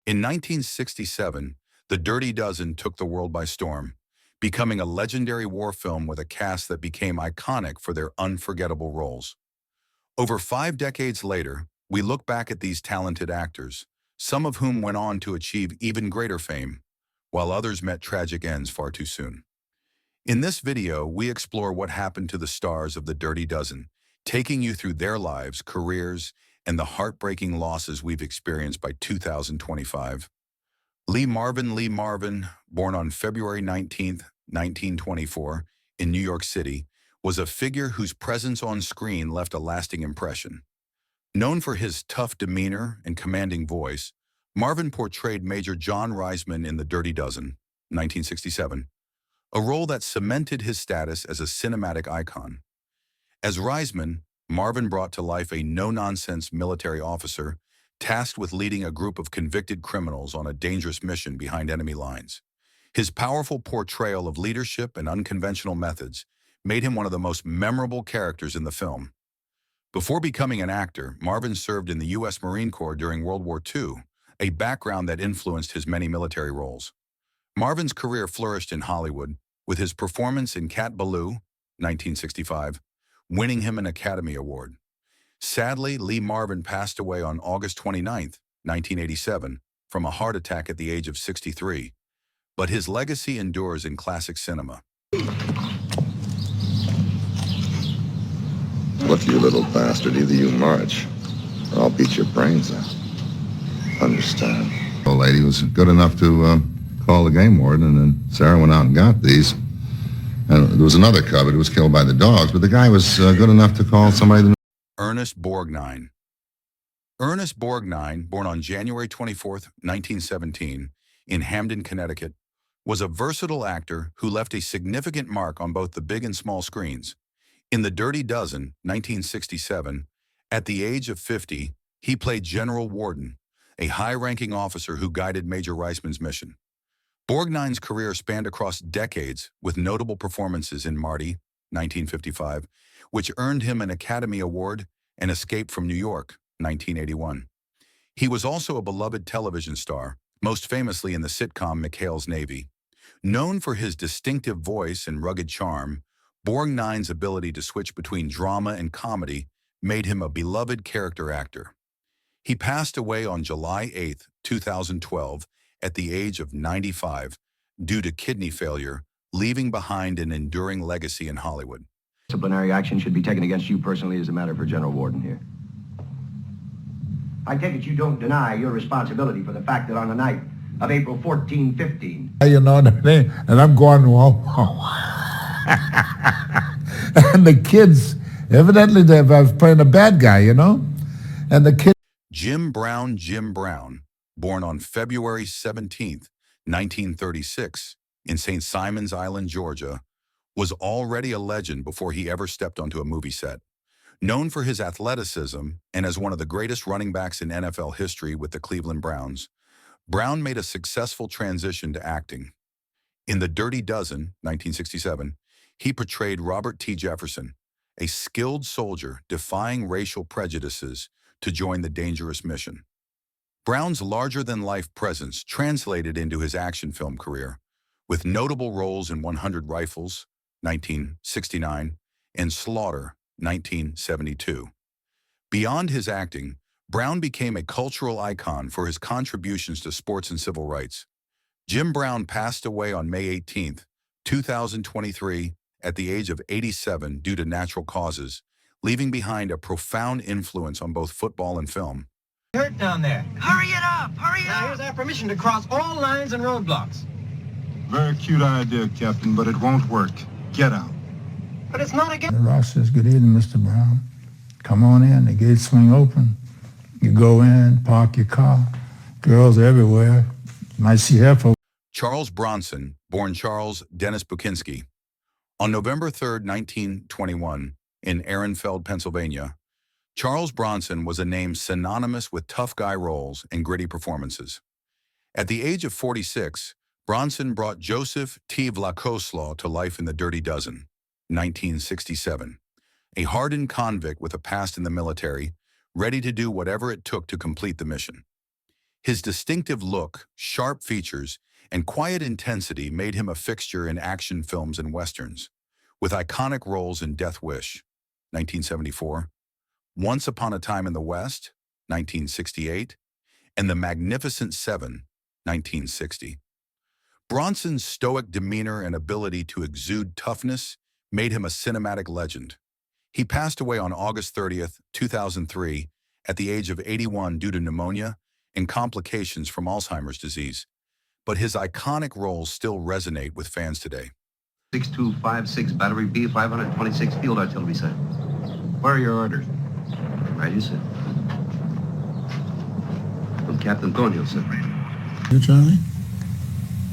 In 1967, The Dirty Dozen took the world by storm, becoming a legendary war film with a cast that became iconic for their unforgettable roles. Over 5 decades later, we look back at these talented actors, some of whom went on to achieve even greater fame, while others met tragic ends far too soon. In this video, we explore what happened to the stars of The Dirty Dozen, taking you through their lives, careers, and the heartbreaking losses we've experienced by 2025. Lee Marvin, born on February 19th, 1924, in New York City, was a figure whose presence on screen left a lasting impression. Known for his tough demeanor and commanding voice, Marvin portrayed Major John Reisman in The Dirty Dozen, 1967, a role that cemented his status as a cinematic icon. As Reisman, Marvin brought to life a no-nonsense military officer tasked with leading a group of convicted criminals on a dangerous mission behind enemy lines. His powerful portrayal of leadership and unconventional methods made him one of the most memorable characters in the film. Before becoming an actor, Marvin served in the U.S. Marine Corps during World War II, a background that influenced his many military roles. Marvin's career flourished in Hollywood, with his performance in Cat Ballou, 1965, winning him an Academy Award. Sadly, Lee Marvin passed away on August 29th, 1987, from a heart attack at the age of 63, but his legacy endures in classic cinema. Look, you little bastard, either you march, or I'll beat your brains out. Understand? The old lady was good enough to call the game warden, and then Sarah went out and got these. And there was another cub, it was killed by the dogs, but the guy was good enough to call somebody. Ernest Borgnine. Ernest Borgnine, born on January 24th, 1917, in Hamden, Connecticut, was a versatile actor who left a significant mark on both the big and small screens. In The Dirty Dozen, 1967, at the age of 50, he played General Warden, a high-ranking officer who guided Major Reisman's mission. Borgnine's career spanned across decades, with notable performances in Marty, 1955, which earned him an Academy Award, and Escape from New York, 1981. He was also a beloved television star, most famously in the sitcom McHale's Navy. Known for his distinctive voice and rugged charm, Borgnine's ability to switch between drama and comedy made him a beloved character actor. He passed away on July 8, 2012, at the age of 95, due to kidney failure, leaving behind an enduring legacy in Hollywood. Disciplinary action should be taken against you personally as a matter for General Warden here. I take it you don't deny your responsibility for the fact that on the night of April 14, 15... You know what I mean? And I'm going, whoa. And the kids, evidently I was playing a bad guy, you know? And the kid... Jim Brown, born on February 17th, 1936, in St. Simons Island, Georgia, was already a legend before he ever stepped onto a movie set. Known for his athleticism and as one of the greatest running backs in NFL history with the Cleveland Browns, Brown made a successful transition to acting. In The Dirty Dozen, 1967, he portrayed Robert T. Jefferson, a skilled soldier defying racial prejudices to join the dangerous mission. Brown's larger-than-life presence translated into his action film career, with notable roles in 100 Rifles, 1969, and Slaughter, 1972. Beyond his acting, Brown became a cultural icon for his contributions to sports and civil rights. Jim Brown passed away on May 18, 2023, at the age of 87 due to natural causes, leaving behind a profound influence on both football and film. Hurt down there. Hurry it up! Hurry it Now, up! here's our permission to cross all lines and roadblocks. Very cute idea, Captain, but it won't work. Get out. But it's not a game. Ross says, good evening, Mr. Brown. Come on in, the gates swing open. You go in, park your car. Girls everywhere. Might see her for... Charles Bronson, born Charles Dennis Bukinski, on November 3, 1921, in Ehrenfeld, Pennsylvania, Charles Bronson was a name synonymous with tough guy roles and gritty performances. At the age of 46, Bronson brought Joseph T. Vlakoslaw to life in The Dirty Dozen, 1967, a hardened convict with a past in the military, ready to do whatever it took to complete the mission. His distinctive look, sharp features, and quiet intensity made him a fixture in action films and westerns, with iconic roles in Death Wish, 1974, Once Upon a Time in the West, 1968, and The Magnificent Seven, 1960. Bronson's stoic demeanor and ability to exude toughness made him a cinematic legend. He passed away on August 30th, 2003, at the age of 81 due to pneumonia and complications from Alzheimer's disease. But his iconic roles still resonate with fans today. 6256 Battery B, 526 Field Artillery, sir. Where are your orders? Right, you, sir. From Captain Thornhill, sir. You, Charlie?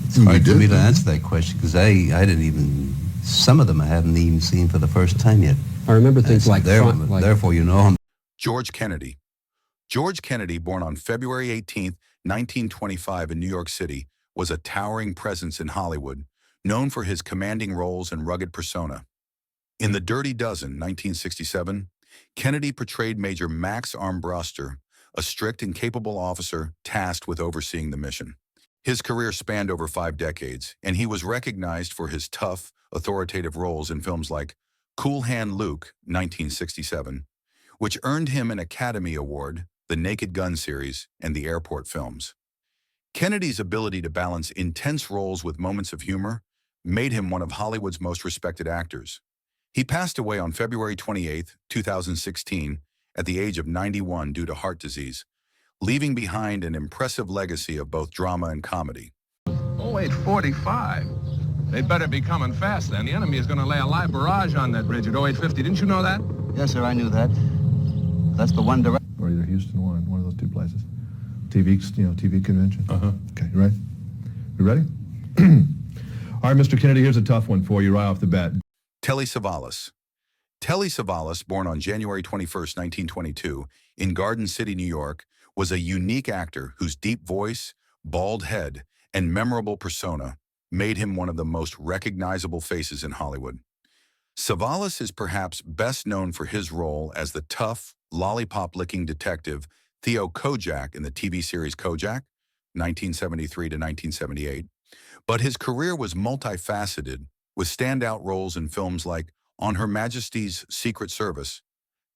It's hard for me to answer that question because I didn't even, some of them I haven't even seen for the first time yet. I remember things like therefore, you know him. George Kennedy. George Kennedy, born on February 18, 1925 in New York City, was a towering presence in Hollywood, known for his commanding roles and rugged persona. In The Dirty Dozen, 1967, Kennedy portrayed Major Max Armbruster, a strict and capable officer tasked with overseeing the mission. His career spanned over 5 decades, and he was recognized for his tough, authoritative roles in films like Cool Hand Luke, 1967, which earned him an Academy Award, the Naked Gun series, and the Airport films. Kennedy's ability to balance intense roles with moments of humor made him one of Hollywood's most respected actors. He passed away on February 28, 2016, at the age of 91 due to heart disease, leaving behind an impressive legacy of both drama and comedy. 0845. They'd better be coming fast then. The enemy is going to lay a live barrage on that bridge at 0850. Didn't you know that? Yes, sir, I knew that. That's the one direct. Or either Houston or one of those two places. TV convention. Okay, you ready? You ready? All right, Mr. Kennedy, here's a tough one for you right off the bat. Telly Savalas. Telly Savalas, born on January 21, 1922, in Garden City, New York, was a unique actor whose deep voice, bald head, and memorable persona made him one of the most recognizable faces in Hollywood. Savalas is perhaps best known for his role as the tough, lollipop-licking detective Theo Kojak in the TV series Kojak, 1973 to 1978, but his career was multifaceted, with standout roles in films like On Her Majesty's Secret Service,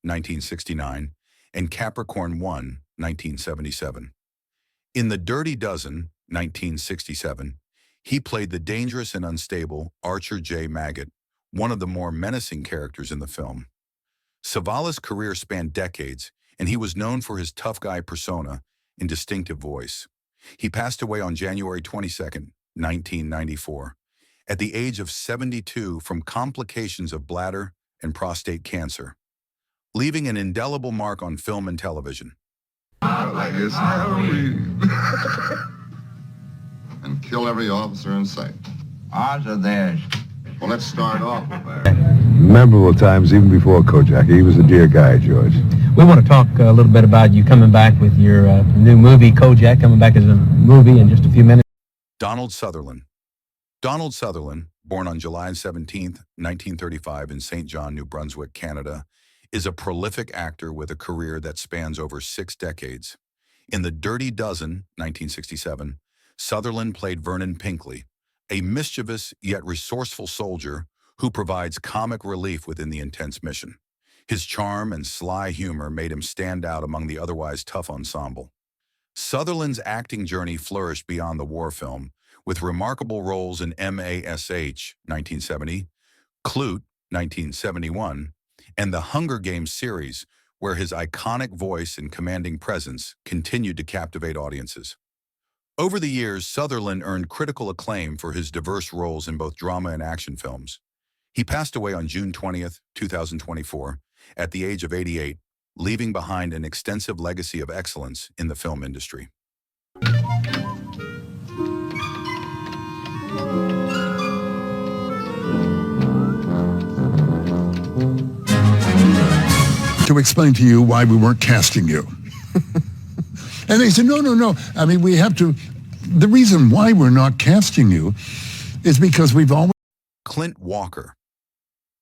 1969, and Capricorn 1, 1977. In The Dirty Dozen, 1967, he played the dangerous and unstable Archer J. Maggot, one of the more menacing characters in the film. Savalas' career spanned decades, and he was known for his tough guy persona and distinctive voice. He passed away on January 22, 1994, at the age of 72 from complications of bladder and prostate cancer, leaving an indelible mark on film and television. Like it's Halloween. And kill every officer in sight. Ours or theirs? Well, let's start off with that. Memorable times even before Kojak. He was a dear guy, George. We want to talk a little bit about you coming back with your new movie, Kojak, coming back as a movie in just a few minutes. Donald Sutherland. Donald Sutherland, born on July 17, 1935 in St. John, New Brunswick, Canada, is a prolific actor with a career that spans over 6 decades. In The Dirty Dozen, 1967, Sutherland played Vernon Pinkley, a mischievous yet resourceful soldier who provides comic relief within the intense mission. His charm and sly humor made him stand out among the otherwise tough ensemble. Sutherland's acting journey flourished beyond the war film, with remarkable roles in MASH, 1970, Clute, 1971, and the Hunger Games series, where his iconic voice and commanding presence continued to captivate audiences. Over the years, Sutherland earned critical acclaim for his diverse roles in both drama and action films. He passed away on June 20, 2024, at the age of 88, leaving behind an extensive legacy of excellence in the film industry. To explain to you why we weren't casting you. And they said, no. I mean, we have to. The reason why we're not casting you is because we've always. Clint Walker.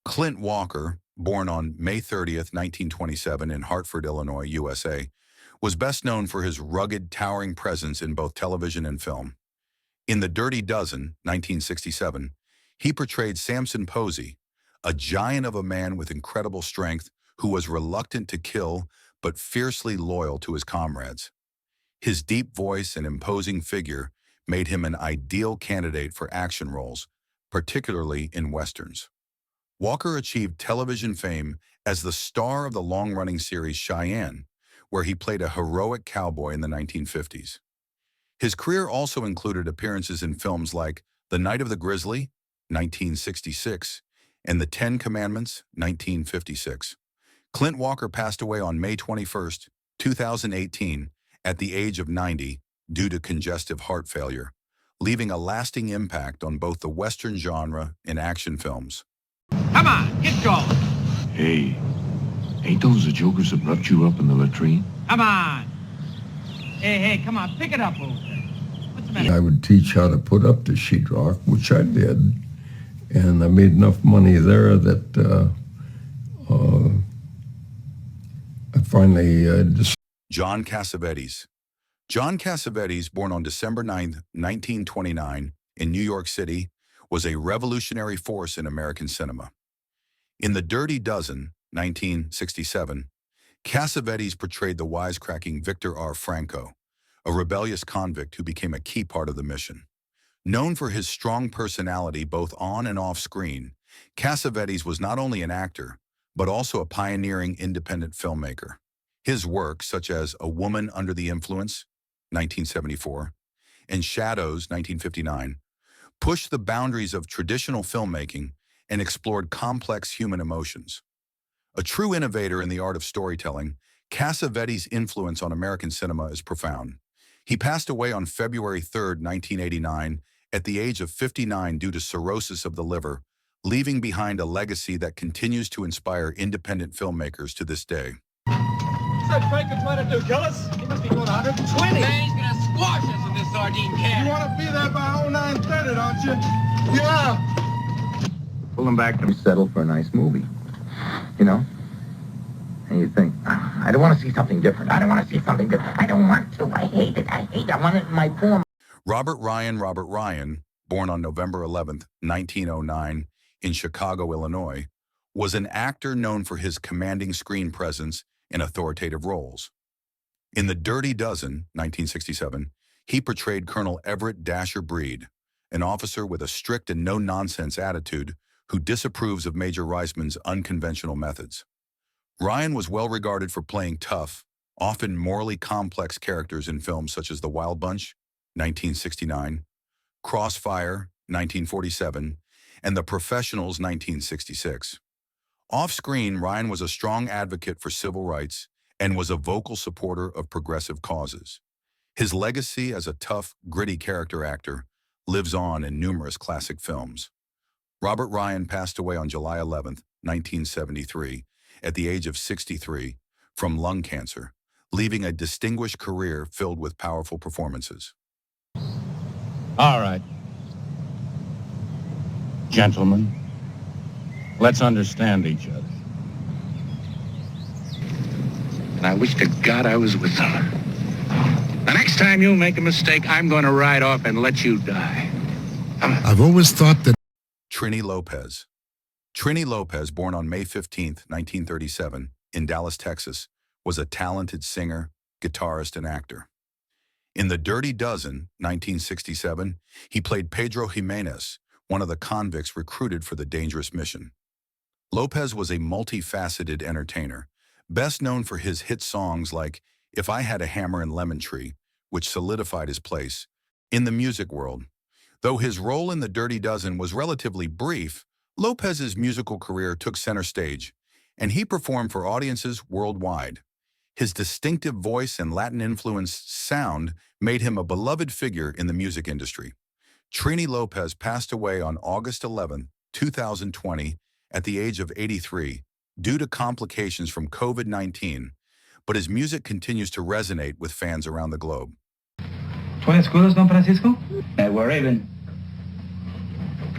Clint Walker, born on May 30th, 1927 in Hartford, Illinois, USA, was best known for his rugged, towering presence in both television and film. In The Dirty Dozen, 1967, he portrayed Samson Posey, a giant of a man with incredible strength who was reluctant to kill but fiercely loyal to his comrades. His deep voice and imposing figure made him an ideal candidate for action roles, particularly in westerns. Walker achieved television fame as the star of the long-running series Cheyenne, where he played a heroic cowboy in the 1950s. His career also included appearances in films like The Night of the Grizzly, 1966, and The Ten Commandments, 1956. Clint Walker passed away on May 21, 2018, at the age of 90 due to congestive heart failure, leaving a lasting impact on both the Western genre and action films. Come on, get going. Hey, ain't those the jokers that roughed you up in the latrine? Come on. Hey, come on, pick it up over there. What's the matter? I would teach how to put up the sheetrock, which I did, and I made enough money there that I finally John Cassavetes. John Cassavetes, born on December 9, 1929, in New York City, was a revolutionary force in American cinema. In The Dirty Dozen, 1967, Cassavetes portrayed the wisecracking Victor R. Franco, a rebellious convict who became a key part of the mission. Known for his strong personality both on and off screen, Cassavetes was not only an actor, but also a pioneering independent filmmaker. His work, such as A Woman Under the Influence, 1974, and Shadows, 1959, pushed the boundaries of traditional filmmaking and explored complex human emotions. A true innovator in the art of storytelling, Cassavetes' influence on American cinema is profound. He passed away on February 3, 1989, at the age of 59 due to cirrhosis of the liver, leaving behind a legacy that continues to inspire independent filmmakers to this day. What's that Franco trying to do, kill us? He must be going 120. Man, he's gonna squash us in this sardine can. You want to be there by 09:30, don't you? Yeah. Pull him back to settle for a nice movie. You know? And you think, I don't want to see something different. I don't want to see something different. I don't want to. I hate it. I want it in my form. Robert Ryan, born on November 11, 1909, in Chicago, Illinois, was an actor known for his commanding screen presence in authoritative roles. In The Dirty Dozen, 1967, he portrayed Colonel Everett Dasher Breed, an officer with a strict and no-nonsense attitude who disapproves of Major Reisman's unconventional methods. Ryan was well regarded for playing tough, often morally complex characters in films such as The Wild Bunch, 1969, Crossfire, 1947, and The Professionals, 1966. Off-screen, Ryan was a strong advocate for civil rights and was a vocal supporter of progressive causes. His legacy as a tough, gritty character actor lives on in numerous classic films. Robert Ryan passed away on July 11, 1973, at the age of 63, from lung cancer, leaving a distinguished career filled with powerful performances. All right. Gentlemen, let's understand each other. And I wish to God I was with her. The next time you make a mistake, I'm going to ride off and let you die. I've always thought that Trini Lopez. Trini Lopez, born on May 15, 1937, in Dallas, Texas, was a talented singer, guitarist, and actor. In The Dirty Dozen, 1967, he played Pedro Jimenez, one of the convicts recruited for the dangerous mission. Lopez was a multifaceted entertainer, best known for his hit songs like If I Had a Hammer and Lemon Tree, which solidified his place in the music world. Though his role in The Dirty Dozen was relatively brief, Lopez's musical career took center stage, and he performed for audiences worldwide. His distinctive voice and Latin-influenced sound made him a beloved figure in the music industry. Trini Lopez passed away on August 11, 2020, at the age of 83, due to complications from COVID-19, but his music continues to resonate with fans around the globe. 20 escudos, Don Francisco? We're even.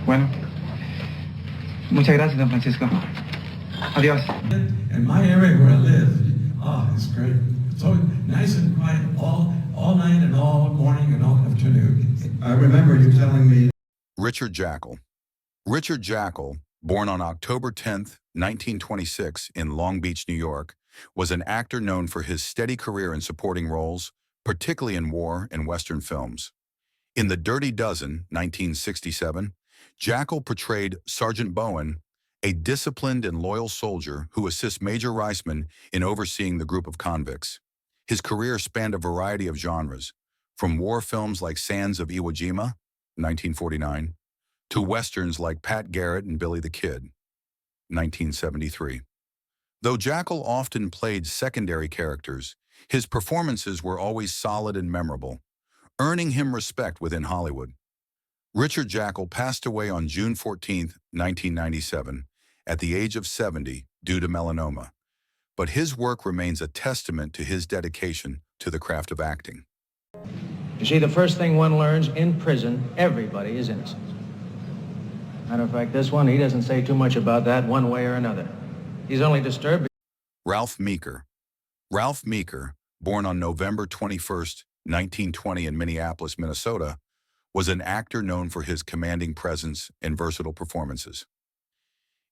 Bueno. Muchas gracias, Don Francisco. Adiós. In my area where I live, it's great. It's always nice and quiet all night and all morning and all afternoon. I remember you telling me. Richard Jaeckel. Richard Jaeckel, born on October 10th, 1926 in Long Beach, New York, was an actor known for his steady career in supporting roles, particularly in war and Western films. In The Dirty Dozen, 1967, Jaeckel portrayed Sergeant Bowen, a disciplined and loyal soldier who assists Major Reisman in overseeing the group of convicts. His career spanned a variety of genres, from war films like Sands of Iwo Jima, 1949, to westerns like Pat Garrett and Billy the Kid, 1973. Though Jaeckel often played secondary characters, his performances were always solid and memorable, earning him respect within Hollywood. Richard Jaeckel passed away on June 14, 1997, at the age of 70 due to melanoma, but his work remains a testament to his dedication to the craft of acting. You see, the first thing one learns in prison, everybody is innocent. Matter of fact, this one, he doesn't say too much about that one way or another. He's only disturbed. Ralph Meeker. Ralph Meeker, born on November 21, 1920 in Minneapolis, Minnesota, was an actor known for his commanding presence and versatile performances.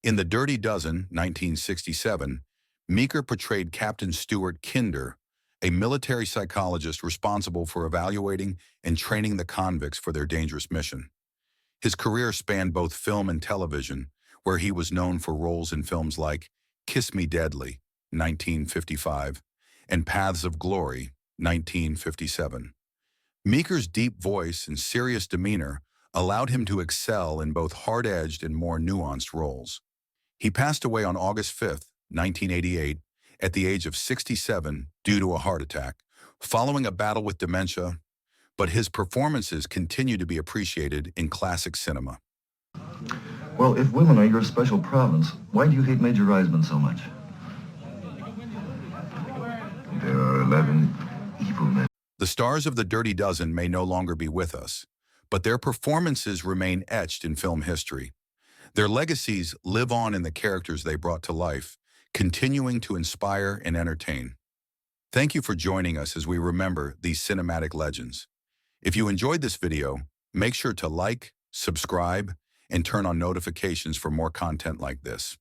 In The Dirty Dozen, 1967, Meeker portrayed Captain Stuart Kinder, a military psychologist responsible for evaluating and training the convicts for their dangerous mission. His career spanned both film and television, where he was known for roles in films like Kiss Me Deadly, 1955, and Paths of Glory, 1957. Meeker's deep voice and serious demeanor allowed him to excel in both hard-edged and more nuanced roles. He passed away on August 5, 1988, at the age of 67 due to a heart attack, following a battle with dementia, but his performances continue to be appreciated in classic cinema. Well, if women are your special province, why do you hate Major Reisman so much? There are 11 evil men. The stars of The Dirty Dozen may no longer be with us, but their performances remain etched in film history. Their legacies live on in the characters they brought to life, continuing to inspire and entertain. Thank you for joining us as we remember these cinematic legends. If you enjoyed this video, make sure to like, subscribe, and turn on notifications for more content like this.